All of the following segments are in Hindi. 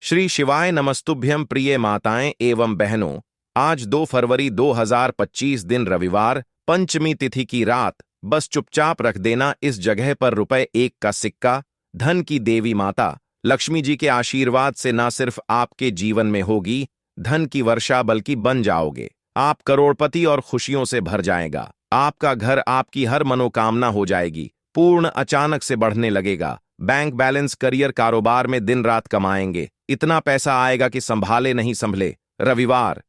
श्री शिवाय नमस्तुभ्यं प्रिय माताएं एवं बहनों। आज 2 फरवरी 2025 दिन रविवार, पंचमी तिथि की रात। बस चुपचाप रख देना इस जगह पर ₹1 का सिक्का। धन की देवी माता लक्ष्मी जी के आशीर्वाद से न सिर्फ आपके जीवन में होगी धन की वर्षा, बल्कि बन जाओगे आप करोड़पति और खुशियों से भर जाएगा। आपका घर, आपकी हर मनोकामना हो जाएगी पूर्ण, अचानक से बढ़ने लगेगा। बैंक बैलेंस, करियर, कारोबार में दिन रात कमाएंगे, इतना पैसा आएगा कि संभाले नहीं संभले। रविवार,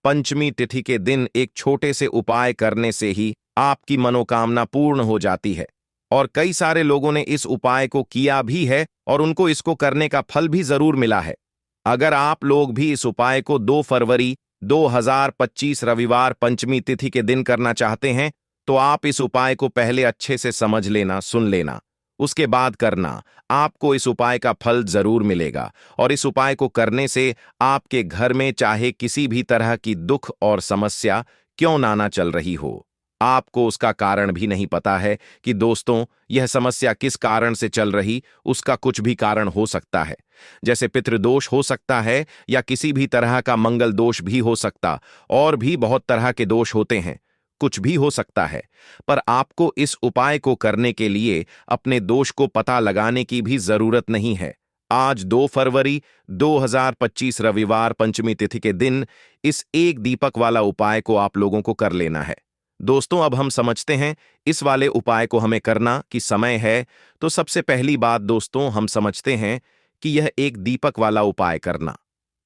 पंचमी तिथि के दिन एक छोटे से उपाय करने से ही आपकी मनोकामना पूर्ण हो जाती है। और कई सारे लोगों ने इस उपाय को किया भी है और उनको इसको करने का फल भी जरूर मिला है। अगर आप लोग भी इस उपाय को 2 फरवरी 2025 रविवार पंचमी तिथि के दिन करना चाहते हैं तो आप इस उपाय को पहले अच्छे से समझ लेना, सुन लेना, उसके बाद करना। आपको इस उपाय का फल जरूर मिलेगा और इस उपाय को करने से आपके घर में चाहे किसी भी तरह की दुख और समस्या क्यों ना चल रही हो, आपको उसका कारण भी नहीं पता है कि दोस्तों यह समस्या किस कारण से चल रही, उसका कुछ भी कारण हो सकता है। जैसे पितृदोष हो सकता है या किसी भी तरह का मंगल दोष भी हो सकता, और भी बहुत तरह के दोष होते हैं, कुछ भी हो सकता है। पर आपको इस उपाय को करने के लिए अपने दोष को पता लगाने की भी जरूरत नहीं है। आज 2 फरवरी 2025 रविवार पंचमी तिथि के दिन इस एक दीपक वाला उपाय को आप लोगों को कर लेना है। दोस्तों, अब हम समझते हैं इस वाले उपाय को हमें करना कि समय है। तो सबसे पहली बात दोस्तों, हम समझते हैं कि यह एक दीपक वाला उपाय करना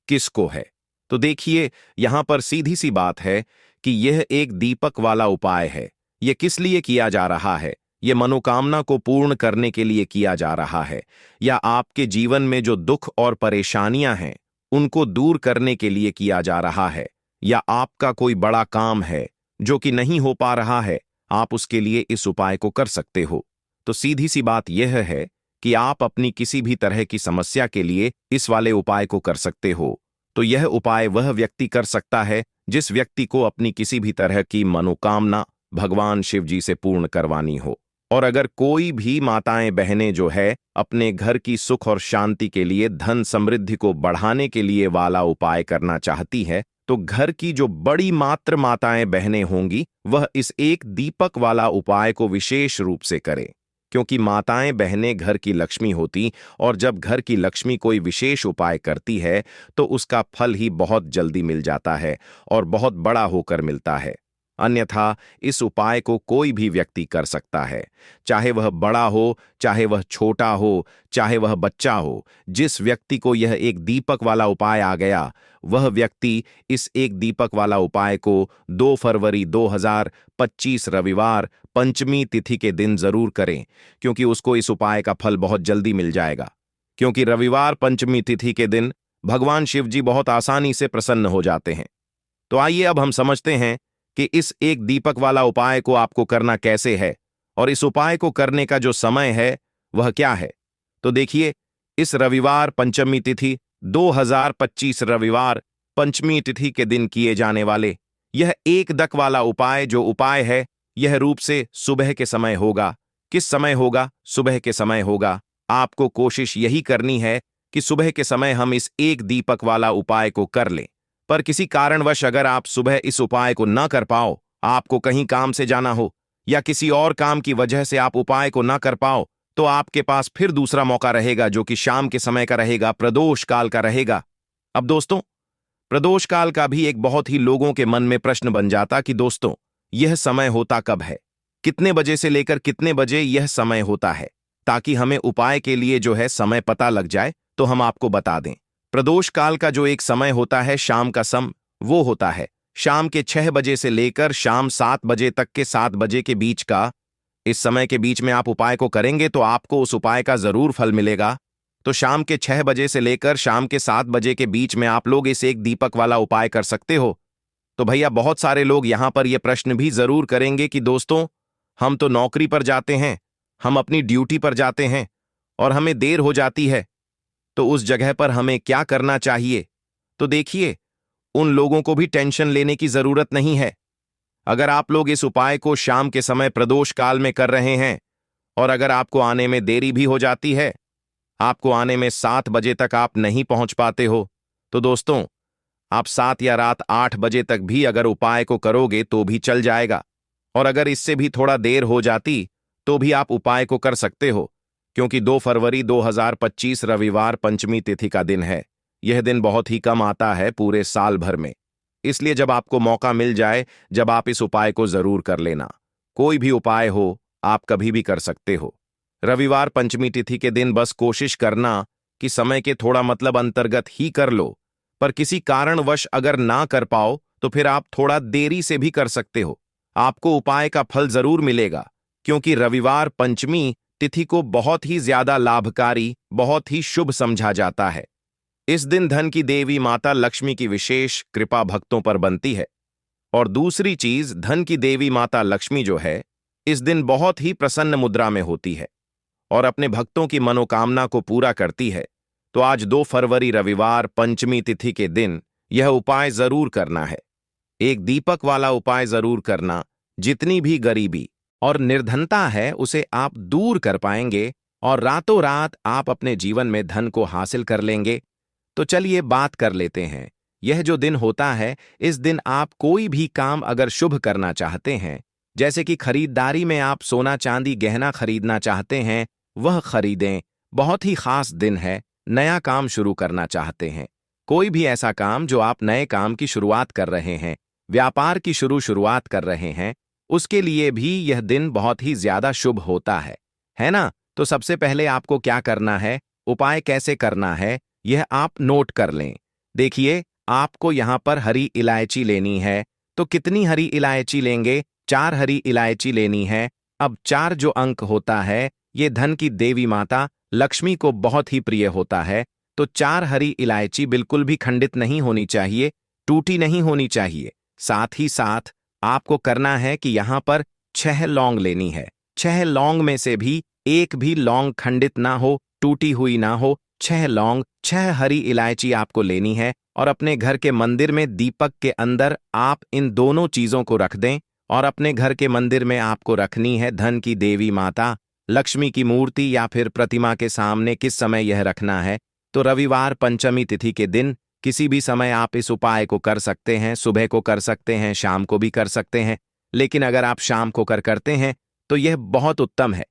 किसको है। तो देखिए, यहां पर सीधी सी बात है कि यह एक दीपक वाला उपाय है। यह किस लिए किया जा रहा है? यह मनोकामना को पूर्ण करने के लिए किया जा रहा है, या आपके जीवन में जो दुख और परेशानियां हैं उनको दूर करने के लिए किया जा रहा है, या आपका कोई बड़ा काम है जो कि नहीं हो पा रहा है, आप उसके लिए इस उपाय को कर सकते हो। तो सीधी सी बात यह है कि आप अपनी किसी भी तरह की समस्या के लिए इस वाले उपाय को कर सकते हो। तो यह उपाय वह व्यक्ति कर सकता है जिस व्यक्ति को अपनी किसी भी तरह की मनोकामना भगवान शिव जी से पूर्ण करवानी हो। और अगर कोई भी माताएं बहनें जो है अपने घर की सुख और शांति के लिए, धन समृद्धि को बढ़ाने के लिए वाला उपाय करना चाहती है, तो घर की जो बड़ी मात्र माताएं बहनें होंगी वह इस एक दीपक वाला उपाय को विशेष रूप से करें। क्योंकि माताएं बहनें घर की लक्ष्मी होती, और जब घर की लक्ष्मी कोई विशेष उपाय करती है तो उसका फल ही बहुत जल्दी मिल जाता है और बहुत बड़ा होकर मिलता है। अन्यथा इस उपाय को कोई भी व्यक्ति कर सकता है, चाहे वह बड़ा हो, चाहे वह छोटा हो, चाहे वह बच्चा हो। जिस व्यक्ति को यह एक दीपक वाला उपाय आ गया, वह व्यक्ति इस एक दीपक वाला उपाय को 2 फरवरी 2025 रविवार पंचमी तिथि के दिन जरूर करें, क्योंकि उसको इस उपाय का फल बहुत जल्दी मिल जाएगा। क्योंकि रविवार पंचमी तिथि के दिन भगवान शिव जी बहुत आसानी से प्रसन्न हो जाते हैं। तो आइए अब हम समझते हैं कि इस एक दीपक वाला उपाय को आपको करना कैसे है, और इस उपाय को करने का जो समय है वह क्या है। तो देखिए, इस रविवार पंचमी तिथि 2025 रविवार पंचमी तिथि के दिन किए जाने वाले यह एक दक वाला उपाय, जो उपाय है यह रूप से सुबह के समय होगा। किस समय होगा? सुबह के समय होगा। आपको कोशिश यही करनी है कि सुबह के समय हम इस एक दीपक वाला उपाय को कर लें। पर किसी कारणवश अगर आप सुबह इस उपाय को न कर पाओ, आपको कहीं काम से जाना हो या किसी और काम की वजह से आप उपाय को न कर पाओ, तो आपके पास फिर दूसरा मौका रहेगा, जो कि शाम के समय का रहेगा, प्रदोष काल का रहेगा। अब दोस्तों, प्रदोष काल का भी एक बहुत ही लोगों के मन में प्रश्न बन जाता कि दोस्तों यह समय होता कब है, कितने बजे से लेकर कितने बजे यह समय होता है, ताकि हमें उपाय के लिए जो है समय पता लग जाए तो हम आपको बता दें। प्रदोष काल का जो एक समय होता है शाम का समय, वो होता है शाम के 6 बजे से लेकर शाम 7 बजे तक के 7 बजे के बीच का। इस समय के बीच में आप उपाय को करेंगे तो आपको उस उपाय का जरूर फल मिलेगा। तो शाम के 6 बजे से लेकर शाम के 7 बजे के बीच में आप लोग इस एक दीपक वाला उपाय कर सकते हो। तो भैया, बहुत सारे लोग यहां पर यह प्रश्न भी जरूर करेंगे कि दोस्तों हम तो नौकरी पर जाते हैं, हम अपनी ड्यूटी पर जाते हैं और हमें देर हो जाती है, तो उस जगह पर हमें क्या करना चाहिए? तो देखिए, उन लोगों को भी टेंशन लेने की जरूरत नहीं है। अगर आप लोग इस उपाय को शाम के समय प्रदोष काल में कर रहे हैं और अगर आपको आने में देरी भी हो जाती है आपको आने में 7 बजे तक आप नहीं पहुंच पाते हो, तो दोस्तों आप 7 या रात 8 बजे तक भी अगर उपाय को करोगे तो भी चल जाएगा। और अगर इससे भी थोड़ा देर हो जाती तो भी आप उपाय को कर सकते हो, क्योंकि 2 फरवरी 2025 रविवार पंचमी तिथि का दिन है। यह दिन बहुत ही कम आता है पूरे साल भर में। इसलिए जब आपको मौका मिल जाए, जब आप इस उपाय को जरूर कर लेना। कोई भी उपाय हो, आप कभी भी कर सकते हो। रविवार पंचमी तिथि के दिन बस कोशिश करना कि समय के थोड़ा मतलब अंतर्गत ही कर लो, पर किसी कारणवश अगर ना कर पाओ तो फिर आप थोड़ा देरी से भी कर सकते हो। आपको उपाय का फल जरूर मिलेगा, क्योंकि रविवार पंचमी तिथि को बहुत ही ज्यादा लाभकारी, बहुत ही शुभ समझा जाता है। इस दिन धन की देवी माता लक्ष्मी की विशेष कृपा भक्तों पर बनती है। और दूसरी चीज, धन की देवी माता लक्ष्मी जो है, इस दिन बहुत ही प्रसन्न मुद्रा में होती है और अपने भक्तों की मनोकामना को पूरा करती है। तो आज 2 फरवरी रविवार पंचमी तिथि के दिन यह उपाय जरूर करना है। एक दीपक वाला उपाय जरूर करना। जितनी भी गरीबी और निर्धनता है उसे आप दूर कर पाएंगे और रातों रात आप अपने जीवन में धन को हासिल कर लेंगे। तो चलिए बात कर लेते हैं। यह जो दिन होता है, इस दिन आप कोई भी काम अगर शुभ करना चाहते हैं, जैसे कि खरीदारी में आप सोना चांदी गहना खरीदना चाहते हैं, वह खरीदें। बहुत ही खास दिन है। नया काम शुरू करना चाहते हैं, कोई भी ऐसा काम जो आप नए काम की शुरुआत कर रहे हैं, व्यापार की शुरुआत कर रहे हैं, उसके लिए भी यह दिन बहुत ही ज्यादा शुभ होता है ना। तो सबसे पहले आपको क्या करना है, उपाय कैसे करना है, यह आप नोट कर लें। देखिए, आपको यहां पर हरी इलायची लेनी है। तो कितनी हरी इलायची लेंगे? 4 हरी इलायची लेनी है। अब 4 जो अंक होता है, ये धन की देवी माता लक्ष्मी को बहुत ही प्रिय होता है। तो 4 हरी इलायची बिल्कुल भी खंडित नहीं होनी चाहिए, टूटी नहीं होनी चाहिए। साथ ही साथ आपको करना है कि यहां पर 6 लौंग लेनी है। 6 लौंग में से भी एक भी लौंग खंडित ना हो, टूटी हुई ना हो। 6 लौंग, 6 हरी इलायची आपको लेनी है और अपने घर के मंदिर में दीपक के अंदर आप इन दोनों चीजों को रख दें। और अपने घर के मंदिर में आपको रखनी है धन की देवी माता लक्ष्मी की मूर्ति या फिर प्रतिमा के सामने। किस समय यह रखना है? तो रविवार पंचमी तिथि के दिन किसी भी समय आप इस उपाय को कर सकते हैं। सुबह को कर सकते हैं, शाम को भी कर सकते हैं, लेकिन अगर आप शाम को करते हैं तो यह बहुत उत्तम है।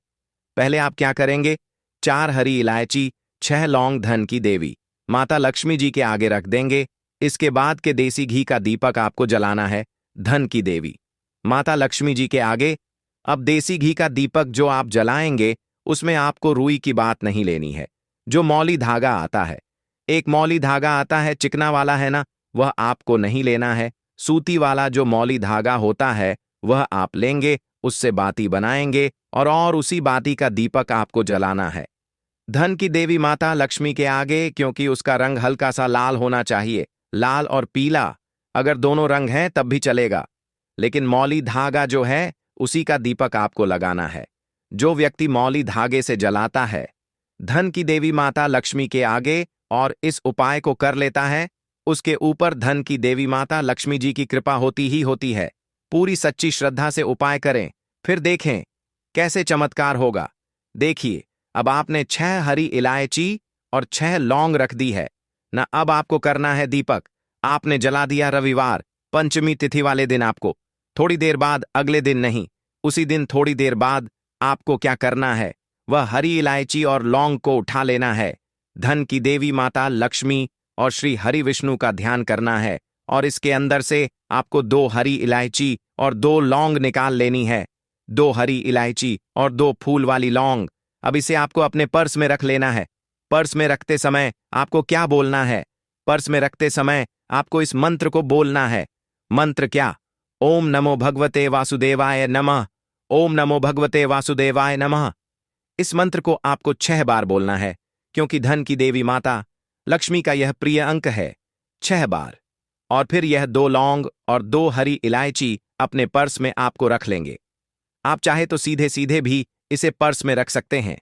पहले आप क्या करेंगे? 4 हरी इलायची, 6 लौंग धन की देवी माता लक्ष्मी जी के आगे रख देंगे। इसके बाद के देसी घी का दीपक आपको जलाना है धन की देवी माता लक्ष्मी जी के आगे। अब देसी घी का दीपक जो आप जलाएंगे, उसमें आपको रुई की बात नहीं लेनी है। जो मौली धागा आता है, एक मौली धागा आता है चिकना वाला, है ना, वह आपको नहीं लेना है। सूती वाला जो मौली धागा होता है वह आप लेंगे, उससे बाती बनाएंगे और उसी बाती का दीपक आपको जलाना है धन की देवी माता लक्ष्मी के आगे। क्योंकि उसका रंग हल्का सा लाल होना चाहिए, लाल और पीला। अगर दोनों रंग हैं तब भी चलेगा, लेकिन मौली धागा जो है उसी का दीपक आपको लगाना है। जो व्यक्ति मौली धागे से जलाता है धन की देवी माता लक्ष्मी के आगे और इस उपाय को कर लेता है, उसके ऊपर धन की देवी माता लक्ष्मी जी की कृपा होती ही होती है। पूरी सच्ची श्रद्धा से उपाय करें, फिर देखें कैसे चमत्कार होगा। देखिए, अब आपने 6 हरी इलायची और 6 लौंग रख दी है ना। अब आपको करना है दीपक। आपने जला दिया रविवार पंचमी तिथि वाले दिन। आपको थोड़ी देर बाद, अगले दिन नहीं, उसी दिन थोड़ी देर बाद आपको क्या करना है? वह हरी इलायची और लौंग को उठा लेना है। धन की देवी माता लक्ष्मी और श्री हरि विष्णु का ध्यान करना है और इसके अंदर से आपको 2 हरी इलायची और 2 लौंग निकाल लेनी है। 2 हरी इलायची और 2 फूल वाली लौंग। अब इसे आपको अपने पर्स में रख लेना है। पर्स में रखते समय आपको क्या बोलना है? पर्स में रखते समय आपको इस मंत्र को बोलना है। मंत्र क्या? ओम नमो भगवते वासुदेवाय नमः। ओम नमो भगवते वासुदेवाय नमः। इस मंत्र को आपको 6 बार बोलना है, क्योंकि धन की देवी माता लक्ष्मी का यह प्रिय अंक है। 6 बार। और फिर यह 2 लौंग और 2 हरी इलायची अपने पर्स में आपको रख लेंगे। आप चाहे तो सीधे सीधे भी इसे पर्स में रख सकते हैं,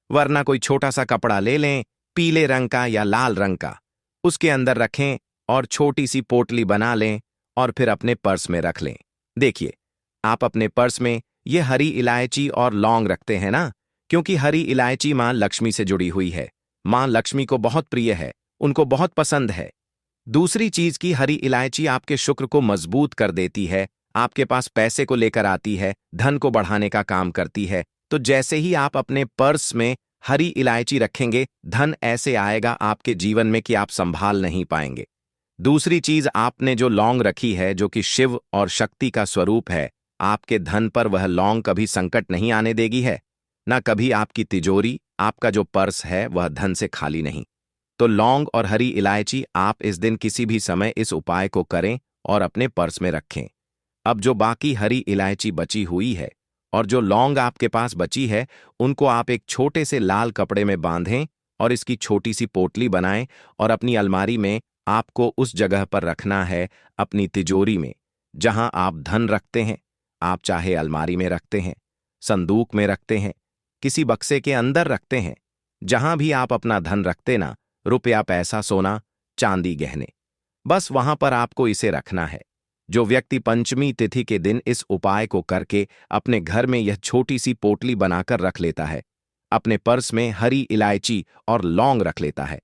वरना कोई छोटा सा कपड़ा ले लें, पीले रंग का या लाल रंग का, उसके अंदर रखें और छोटी सी पोटली बना लें और फिर अपने पर्स में रख लें। देखिए, आप अपने पर्स में ये हरी इलायची और लौंग रखते हैं ना, क्योंकि हरी इलायची मां लक्ष्मी से जुड़ी हुई है। माँ लक्ष्मी को बहुत प्रिय है, उनको बहुत पसंद है। दूसरी चीज की हरी इलायची आपके शुक्र को मजबूत कर देती है, आपके पास पैसे को लेकर आती है, धन को बढ़ाने का काम करती है। तो जैसे ही आप अपने पर्स में हरी इलायची रखेंगे, धन ऐसे आएगा आपके जीवन में कि आप संभाल नहीं पाएंगे। दूसरी चीज, आपने जो लौंग रखी है, जो कि शिव और शक्ति का स्वरूप है, आपके धन पर वह लौंग कभी संकट नहीं आने देगी है, ना कभी आपकी तिजोरी, आपका जो पर्स है वह धन से खाली नहीं। तो लौंग और हरी इलायची आप इस दिन किसी भी समय इस उपाय को करें और अपने पर्स में रखें। अब जो बाकी हरी इलायची बची हुई है और जो लौंग आपके पास बची है, उनको आप एक छोटे से लाल कपड़े में बांधें और इसकी छोटी सी पोटली बनाएं और अपनी अलमारी में आपको उस जगह पर रखना है, अपनी तिजोरी में, जहां आप धन रखते हैं। आप चाहे अलमारी में रखते हैं, संदूक में रखते हैं, किसी बक्से के अंदर रखते हैं, जहां भी आप अपना धन रखते ना, रुपया, पैसा, सोना, चांदी, गहने, बस वहां पर आपको इसे रखना है। जो व्यक्ति पंचमी तिथि के दिन इस उपाय को करके अपने घर में यह छोटी सी पोटली बनाकर रख लेता है, अपने पर्स में हरी इलायची और लौंग रख लेता है,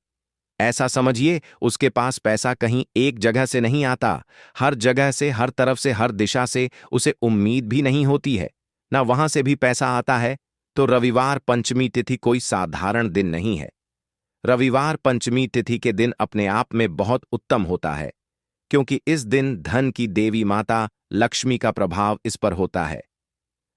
ऐसा समझिए उसके पास पैसा कहीं एक जगह से नहीं आता, हर जगह से, हर तरफ से, हर दिशा से उसे उम्मीद भी नहीं होती है, ना वहां से भी पैसा आता है। तो रविवार पंचमी तिथि कोई साधारण दिन नहीं है। रविवार पंचमी तिथि के दिन अपने आप में बहुत उत्तम होता है, क्योंकि इस दिन धन की देवी माता लक्ष्मी का प्रभाव इस पर होता है।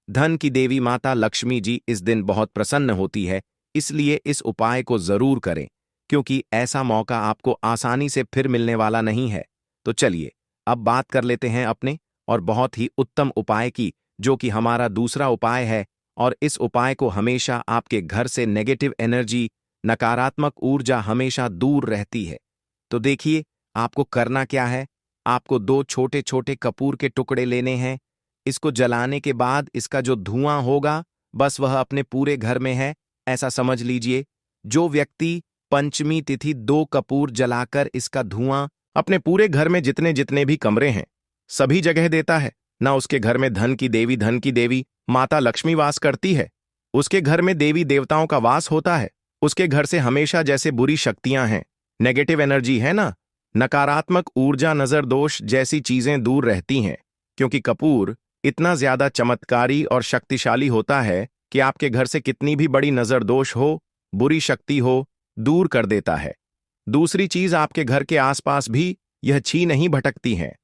धन की देवी माता लक्ष्मी जी इस दिन बहुत प्रसन्न होती है, इसलिए इस उपाय को जरूर करें, क्योंकि ऐसा मौका आपको आसानी से फिर मिलने वाला नहीं है। तो चलिए अब बात कर लेते हैं अपने और बहुत ही उत्तम उपाय की, जो कि हमारा दूसरा उपाय है। और इस उपाय को हमेशा आपके घर से नेगेटिव एनर्जी, नकारात्मक ऊर्जा हमेशा दूर रहती है। तो देखिए आपको करना क्या है। आपको 2 छोटे छोटे कपूर के टुकड़े लेने हैं। इसको जलाने के बाद इसका जो धुआं होगा, बस वह अपने पूरे घर में है, ऐसा समझ लीजिए। जो व्यक्ति पंचमी तिथि 2 कपूर जलाकर इसका धुआं अपने पूरे घर में जितने जितने भी कमरे हैं सभी जगह देता है, ना उसके घर में धन की देवी माता लक्ष्मी वास करती है, उसके घर में देवी देवताओं का वास होता है, उसके घर से हमेशा जैसे बुरी शक्तियां हैं, नेगेटिव एनर्जी है ना, नकारात्मक ऊर्जा, नजर दोष जैसी चीजें दूर रहती हैं। क्योंकि कपूर इतना ज्यादा चमत्कारी और शक्तिशाली होता है कि आपके घर से कितनी भी बड़ी नजर दोष हो, बुरी शक्ति हो, दूर कर देता है। दूसरी चीज, आपके घर के आसपास भी यह छी नहीं भटकती हैं।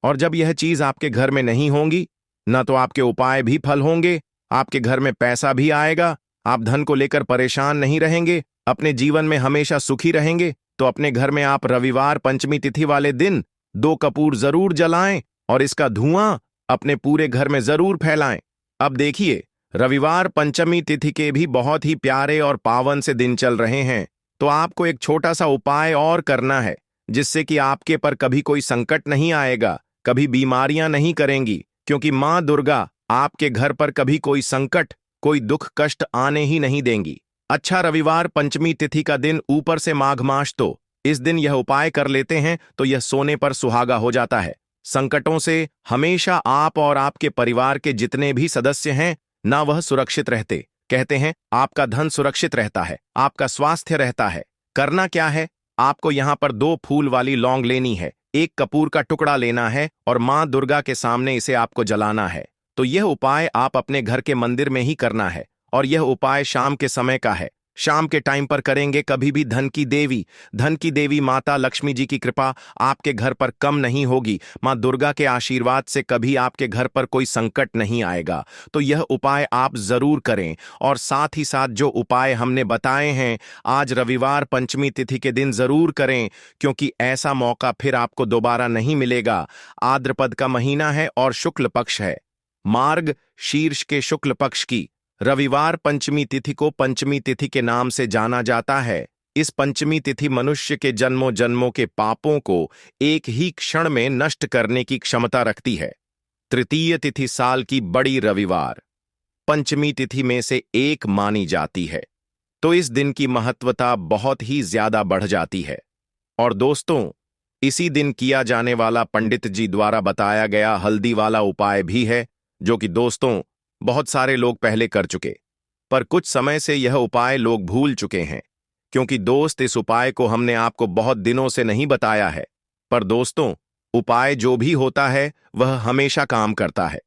और जब यह चीज आपके घर में नहीं होंगी, न तो आपके उपाय भी फल होंगे, आपके घर में पैसा भी आएगा, आप धन को लेकर परेशान नहीं रहेंगे, अपने जीवन में हमेशा सुखी रहेंगे। तो अपने घर में आप रविवार पंचमी तिथि वाले दिन 2 कपूर जरूर जलाएं और इसका धुआं अपने पूरे घर में जरूर फैलाएं। अब देखिए, रविवार पंचमी तिथि के भी बहुत ही प्यारे और पावन से दिन चल रहे हैं। तो आपको एक छोटा सा उपाय और करना है, जिससे कि आपके पर कभी कोई संकट नहीं आएगा, कभी बीमारियां नहीं करेंगी, क्योंकि मां दुर्गा आपके घर पर कभी कोई संकट, कोई दुख कष्ट आने ही नहीं देंगी। अच्छा, रविवार पंचमी तिथि का दिन, ऊपर से माघ मास, तो इस दिन यह उपाय कर लेते हैं तो यह सोने पर सुहागा हो जाता है। संकटों से हमेशा आप और आपके परिवार के जितने भी सदस्य हैं ना, वह सुरक्षित रहते। कहते हैं आपका धन सुरक्षित रहता है, आपका स्वास्थ्य रहता है। करना क्या है, आपको यहां पर 2 फूल वाली लौंग लेनी है, 1 कपूर का टुकड़ा लेना है और मां दुर्गा के सामने इसे आपको जलाना है। तो यह उपाय आप अपने घर के मंदिर में ही करना है और यह उपाय शाम के समय का है। शाम के टाइम पर करेंगे, कभी भी धन की देवी माता लक्ष्मी जी की कृपा आपके घर पर कम नहीं होगी। मां दुर्गा के आशीर्वाद से कभी आपके घर पर कोई संकट नहीं आएगा। तो यह उपाय आप जरूर करें। और साथ ही साथ जो उपाय हमने बताए हैं आज रविवार पंचमी तिथि के दिन जरूर करें, क्योंकि ऐसा मौका फिर आपको दोबारा नहीं मिलेगा। आद्रपद का महीना है और शुक्ल पक्ष है, मार्ग शीर्ष के शुक्ल पक्ष की रविवार पंचमी तिथि को पंचमी तिथि के नाम से जाना जाता है। इस पंचमी तिथि मनुष्य के जन्मों जन्मों के पापों को एक ही क्षण में नष्ट करने की क्षमता रखती है। तृतीय तिथि साल की बड़ी रविवार पंचमी तिथि में से एक मानी जाती है, तो इस दिन की महत्वता बहुत ही ज्यादा बढ़ जाती है। और दोस्तों, इसी दिन किया जाने वाला पंडित जी द्वारा बताया गया हल्दी वाला उपाय भी है, जो कि दोस्तों बहुत सारे लोग पहले कर चुके, पर कुछ समय से यह उपाय लोग भूल चुके हैं, क्योंकि दोस्त इस उपाय को हमने आपको बहुत दिनों से नहीं बताया है। पर दोस्तों, उपाय जो भी होता है वह हमेशा काम करता है।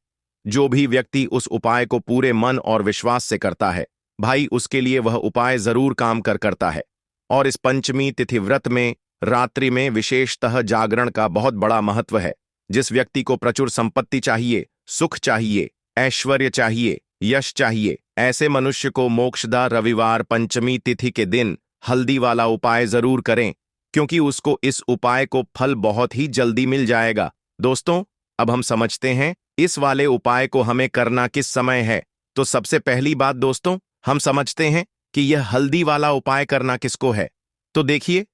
जो भी व्यक्ति उस उपाय को पूरे मन और विश्वास से करता है, भाई, उसके लिए वह उपाय जरूर काम करता है। और इस पंचमी तिथि व्रत में रात्रि में विशेषतः जागरण का बहुत बड़ा महत्व है। जिस व्यक्ति को प्रचुर संपत्ति चाहिए, सुख चाहिए, ऐश्वर्य चाहिए, यश चाहिए, ऐसे मनुष्य को मोक्षदा रविवार पंचमी तिथि के दिन हल्दी वाला उपाय जरूर करें, क्योंकि उसको इस उपाय को फल बहुत ही जल्दी मिल जाएगा। दोस्तों, अब हम समझते हैं इस वाले उपाय को हमें करना किस समय है। तो सबसे पहली बात दोस्तों, हम समझते हैं कि यह हल्दी वाला उपाय करना किसको है। तो देखिए,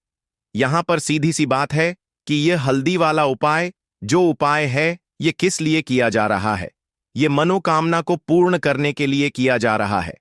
यहां पर सीधी सी बात है कि यह हल्दी वाला उपाय जो उपाय है, ये किस लिए किया जा रहा है। ये मनोकामना को पूर्ण करने के लिए किया जा रहा है।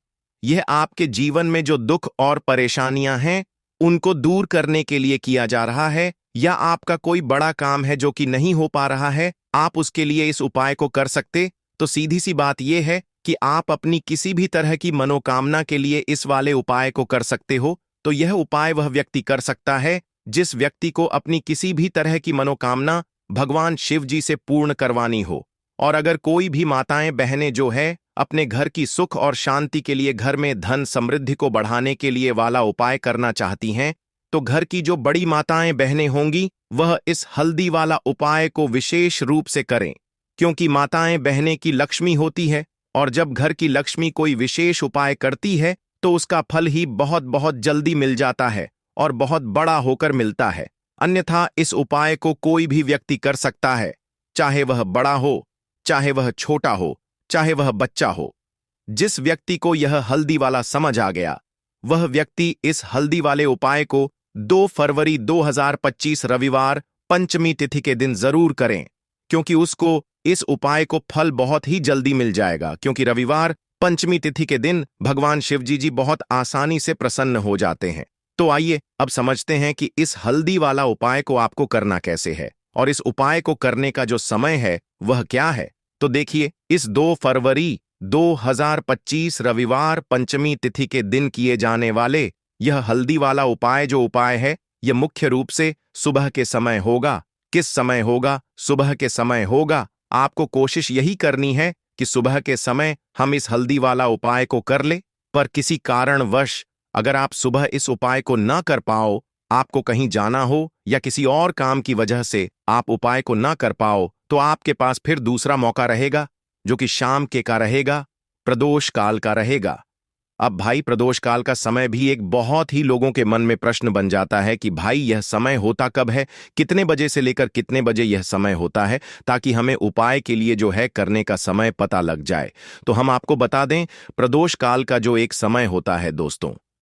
यह आपके जीवन में जो दुख और परेशानियां हैं उनको दूर करने के लिए किया जा रहा है, या आपका कोई बड़ा काम है जो कि नहीं हो पा रहा है, आप उसके लिए इस उपाय को कर सकते। तो सीधी सी बात यह है कि आप अपनी किसी भी तरह की मनोकामना के लिए इस वाले उपाय को कर सकते हो। तो यह उपाय वह व्यक्ति कर सकता है जिस व्यक्ति को अपनी किसी भी तरह की मनोकामना भगवान शिव जी से पूर्ण करवानी हो। और अगर कोई भी माताएं बहनें जो है अपने घर की सुख और शांति के लिए, घर में धन समृद्धि को बढ़ाने के लिए वाला उपाय करना चाहती हैं, तो घर की जो बड़ी माताएं बहनें होंगी वह इस हल्दी वाला उपाय को विशेष रूप से करें, क्योंकि माताएं बहनें की लक्ष्मी होती है। और जब घर की लक्ष्मी कोई विशेष उपाय करती है तो उसका फल ही बहुत बहुत जल्दी मिल जाता है और बहुत बड़ा होकर मिलता है। अन्यथा इस उपाय को कोई भी व्यक्ति कर सकता है, चाहे वह बड़ा हो, चाहे वह छोटा हो, चाहे वह बच्चा हो। जिस व्यक्ति को यह हल्दी वाला समझ आ गया, वह व्यक्ति इस हल्दी वाले उपाय को 2 फरवरी 2025 रविवार पंचमी तिथि के दिन जरूर करें, क्योंकि उसको इस उपाय को फल बहुत ही जल्दी मिल जाएगा। क्योंकि रविवार पंचमी तिथि के दिन भगवान शिव जी बहुत आसानी से प्रसन्न हो जाते हैं। तो आइए अब समझते हैं कि इस हल्दी वाला उपाय को आपको करना कैसे है, और इस उपाय को करने का जो समय है वह क्या है। तो देखिए, इस 2 फरवरी 2025 रविवार पंचमी तिथि के दिन किए जाने वाले यह हल्दी वाला उपाय जो उपाय है, यह मुख्य रूप से सुबह के समय होगा। किस समय होगा? सुबह के समय होगा। आपको कोशिश यही करनी है कि सुबह के समय हम इस हल्दी वाला उपाय को कर ले। पर किसी कारणवश अगर आप सुबह इस उपाय को ना कर पाओ, आपको कहीं जाना हो या किसी और काम की वजह से आप उपाय को ना कर पाओ, तो आपके पास फिर दूसरा मौका रहेगा, जो कि शाम के का रहेगा, प्रदोष काल का रहेगा। अब भाई, प्रदोष काल का समय भी एक बहुत ही लोगों के मन में प्रश्न बन जाता है कि भाई यह समय होता कब है, कितने बजे से लेकर कितने बजे यह समय होता है, ताकि हमें उपाय के लिए जो है करने का समय पता लग जाए। तो हम आपको बता दें, प्रदोष काल का जो एक समय होता है दोस्तों,